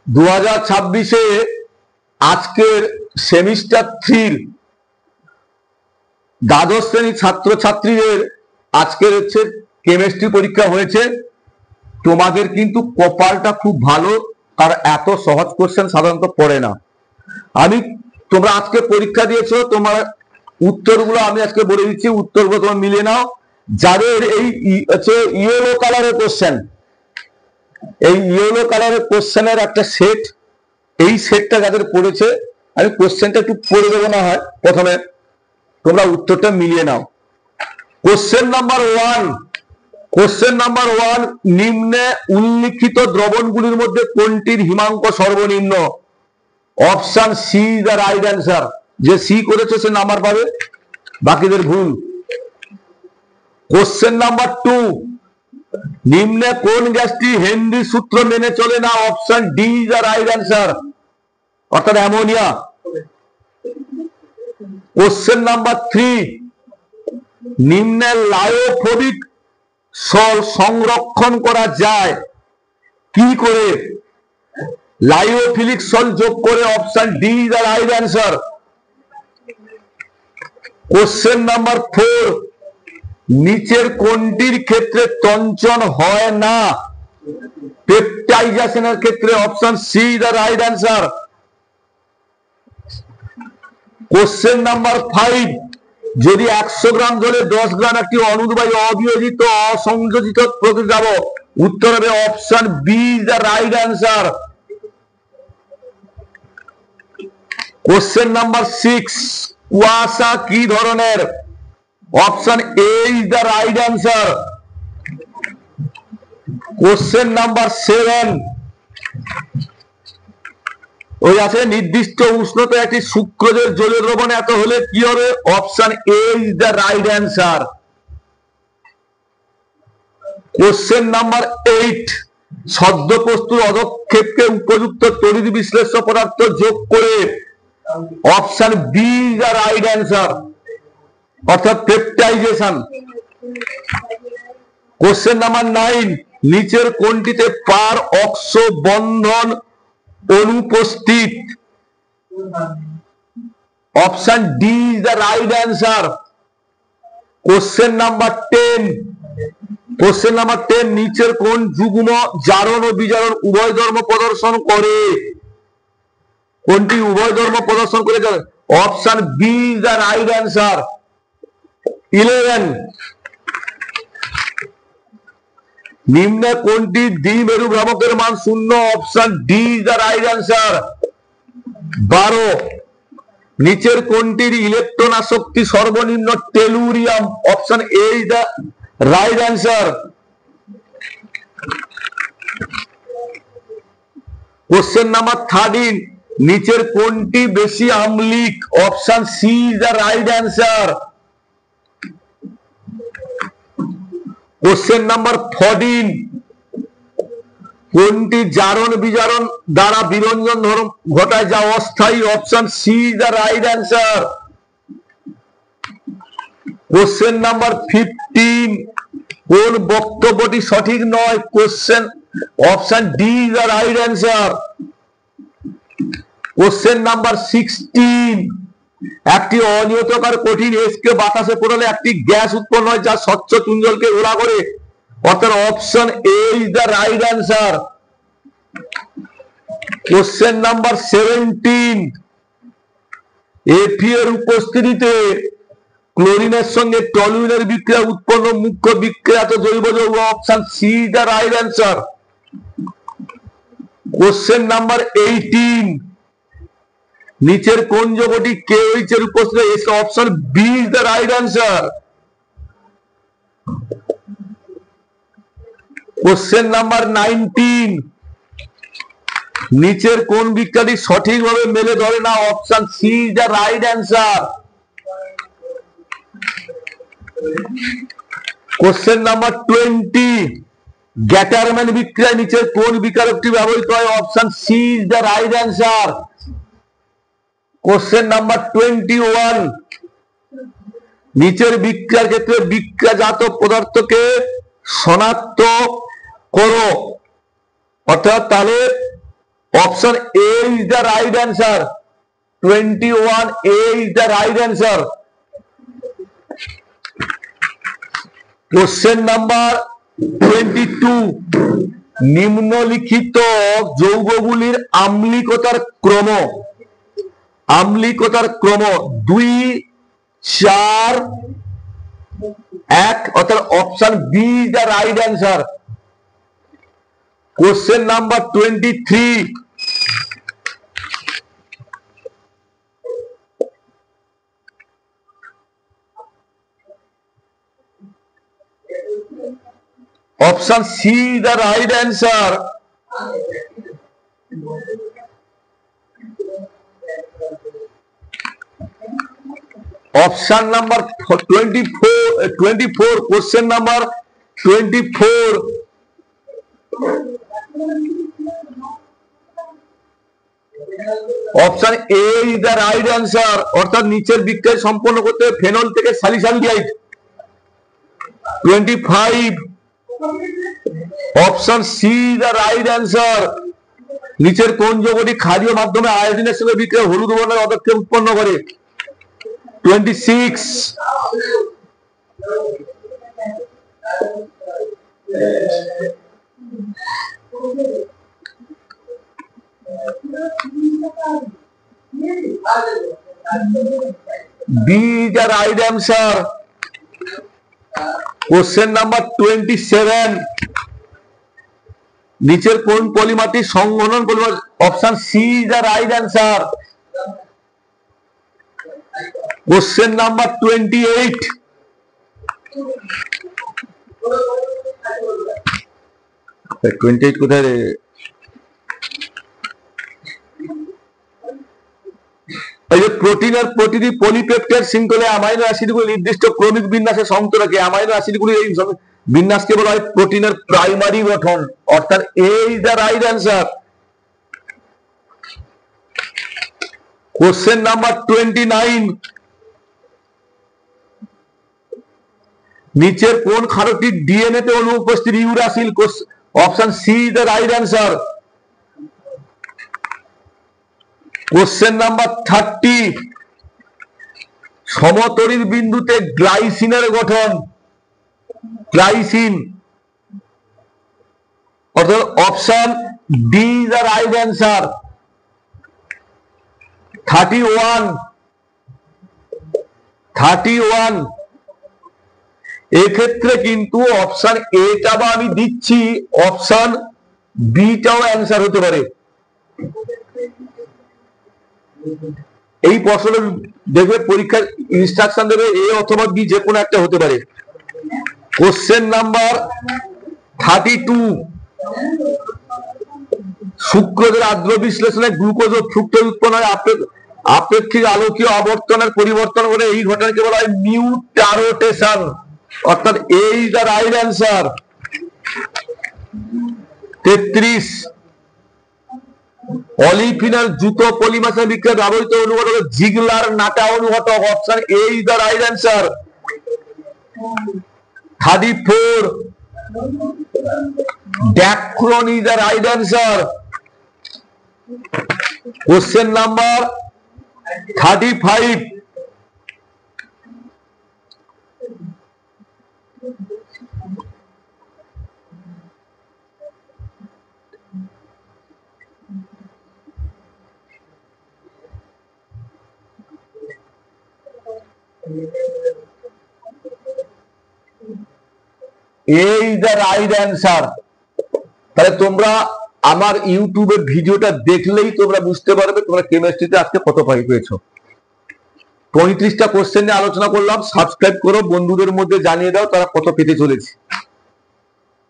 2026-এ আজকের সেমিস্টার 3 দ্বাদশ শ্রেণীর ছাত্রছাত্রীদের আজকের হচ্ছে কেমিস্ট্রি পরীক্ষা হয়েছে। তোমাদের কিন্তু কপালটা খুব ভালো, আর এত সহজ কোশ্চেন সাধারণত পড়ে না। তোমরা আজকে পরীক্ষা দিয়েছো, তোমার উত্তরগুলো আমি আজকে বলে দিচ্ছি, উত্তরগুলো তোমরা মিলিয়ে নাও। যাদের এই হচ্ছে ইয়েলো কালারের কোশ্চেন, এই ইয়েলো কালারের কোশ্চেনের একটা সেট, এই সেটটা যাদের পড়েছে আমি কোশ্চেনটা একটু পড়ে দেবো না হয়, প্রথমে তোমরা উত্তরটা মিলিয়ে নাও। কোশ্চেন নাম্বার 1, নিম্নে উল্লিখিত দ্রবণগুলির মধ্যে কোনটির হিমাঙ্ক সর্বনিম্ন? Option C the right answer. যে সি করেছে সে নাম্বার পাবে, বাকিদের ভুল। কোশ্চেন নাম্বার 2, নিম্নে কোন গ্যাসটি হেনরি সূত্র মেনে চলে না? Option D the right answer, অর্থাৎ অ্যামোনিয়া। কোশ্চেন নাম্বার 3, নিম্নে লায়োফোবিক সল সংরক্ষণ করা যায় কি করে? লায়োফিলিক সল যোগ করে। Option D the right answer. Question number 4, নিচের কোনটির ক্ষেত্রে তঞ্চন হয় না? পেপটাইজেশনের ক্ষেত্রে। Option C the right answer. Question number 5, যদি 100 গ্রাম জলে 10 গ্রাম একটি অনুদ্বায়ী অবিয়োজিত অসংযোজিত প্রকৃতি যাব, উত্তর হবে option B the right answer. Question number 6, কুয়াশা কি ধরনের? Option A is the right answer. Question number 7, ওই আছে নির্দিষ্ট উষ্ণতায় একটি শুক্রজের জলীয় দ্রবণ এত হলে কি হবে? Option A is the right answer. Question number 8, সদ্য প্রস্তুত অধক্ষেপকে উপযুক্ত তড়িৎ বিশ্লেষ্য পদার্থ যোগ করে। Option B the right answer, অর্থাৎ পেপটাইজেশন। কোশ্চেন নাম্বার 9, নিচের কোনটিতে পার অক্সো বন্ধন অনুপস্থিত? Option D the right answer. Question number 10, নিচের কোন যুগ্ম জারণ ও বিজারণ উভয় ধর্ম প্রদর্শন করে? কোনটি উভয় ধর্ম প্রদর্শন করে? Option B the right answer. 11, নিম্নে কোনটি দ্বিমেরু ভ্রামকের মান 0? Option D the right answer. 12, নিচের কোনটির ইলেকট্রন আসক্তি সর্বনিম্ন? Tellurium. Option A is the right answer. Question number 13, নিচের কোনটি বেশি আম্লিক? Option C is the right answer. Question number 14, কোনটি জারণ বিজারণ দ্বারা বিরঞ্জন ঘটায় যা অস্থায়ী? Option C the right answer. Question number 15, কোন বক্তব্যটি সঠিক নয়? Question option D the right answer. Question number 16, একটি অনিয়তকার কঠিন এসকে বাতাসে পড়লে একটি গ্যাস উৎপন্ন হয় যা স্বচ্ছ চুঞ্জলকে ঘোলা করে, অর্থাৎ option A is the right answer. Question number 17, এফি এর উপস্থিতিতে ক্লোরিনের সঙ্গে টলুইনের বিক্রিয়া উৎপন্ন মুখ্য বিক্রিয়াত জৈব যৌগ। Option C the right answer. Question number 18, নিচের কোন যৌগটি KOH এর উপস্থিতিতে? Option B is the right answer. Question number 19, নিচের কোন বিক্রিয়াটি সঠিকভাবে মেলে ধরে না? Option C is the right answer. Question number 20, Gattermann বিক্রিয়ায় নিচের কোন বিকারকটি ব্যবহৃত হয়? Option C is the right answer. Question number 21, নিচের বিক্রিয়ার ক্ষেত্রে বিক্রিয়াজাত পদার্থকে শনাক্ত করো। অর্থাৎ তাহলে Option A is the right answer. 21A is the right answer. Question number 22. নিম্নলিখিত যৌগগুলির আম্লিকতার ক্রম 2, 4, 1 অর্থাৎ option B is the right answer. Question number 23। Option C is the right answer. Option number 24. Question number 24. Option A is the right answer. অর্থাৎ নিচের বিক্রিয়া সম্পন্ন করতে phenol থেকে স্যালিসাইলডিহাইড। 25. Option C the right answer. নিচের কোন যৌগটি ক্ষারীয় মাধ্যমে আয়োডিনের সঙ্গে বিক্রিয়া হলুদ বর্ণের পদক্ষেপ উৎপন্ন করে? 26. B the right answer. Question number 27। নিচের কোন পলিমারটি সংঘনন polymer? Option C is the right answer. Question number 28। কোথায় রে? এই যে প্রোটিনের প্রতিটি পলিপেপটাইড শৃঙ্খলে অ্যামাইনো অ্যাসিডগুলি নির্দিষ্ট ক্রমিক বিন্যাসে সংযুক্ত রাখে। অ্যামাইনো অ্যাসিডগুলি এই বিন্যাসকে বলা হয় প্রোটিনের প্রাইমারি গঠন। অর্থাৎ A is the right answer. Question number 29। নিচের কোন ক্ষারকটির ডিএনএ তে অনুপস্থিত? Uracil. Option C is the right answer. Question number 30। সমতরির বিন্দুতে গ্লাইসিনের গঠন? গ্লাইসিন। অর্থাৎ option D is the right answer. 31। এক্ষেত্রে কিন্তু অপশন এটা বা আমি দিচ্ছি, অপশন বিটাও অ্যান্সার হতে পারে। এই প্রশ্নটা দেখবে পরীক্ষার ইনস্ট্রাকশন দেবে এ অথবা বি, যে কোনো একটা হতে পারে। Question number 32। শুক্রোজের আর্দ্র বিশ্লেষণে গ্লুকোজ ও ফ্রুক্টোজ উৎপন্ন হয় আপেক্ষিক আলোকীয় আবর্তনের পরিবর্তন করে। এই ঘটনাকে বলা হয় মিউটারোটেশন। অর্থাৎ A is the right answer. 33। অলিফিনাল জুতো পলিমাসের বিক্রিয়া ব্যবহৃত অনুঘটক জিগলার নাটা অনুঘটক। Option A is the right answer. 34। Dacron is the right answer. Question number 35। A is the right answer. তাহলে তোমরা আমার ইউটিউবের ভিডিওটা দেখলেই তোমরা বুঝতে পারবে তোমরা কেমিস্ট্রিতে আজকে কত পেয়েছো। 35টা কোশ্চেন নিয়ে আলোচনা করলাম। সাবস্ক্রাইব করো, বন্ধুদের মধ্যে জানিয়ে দাও তারা কত পেতে চলেছে।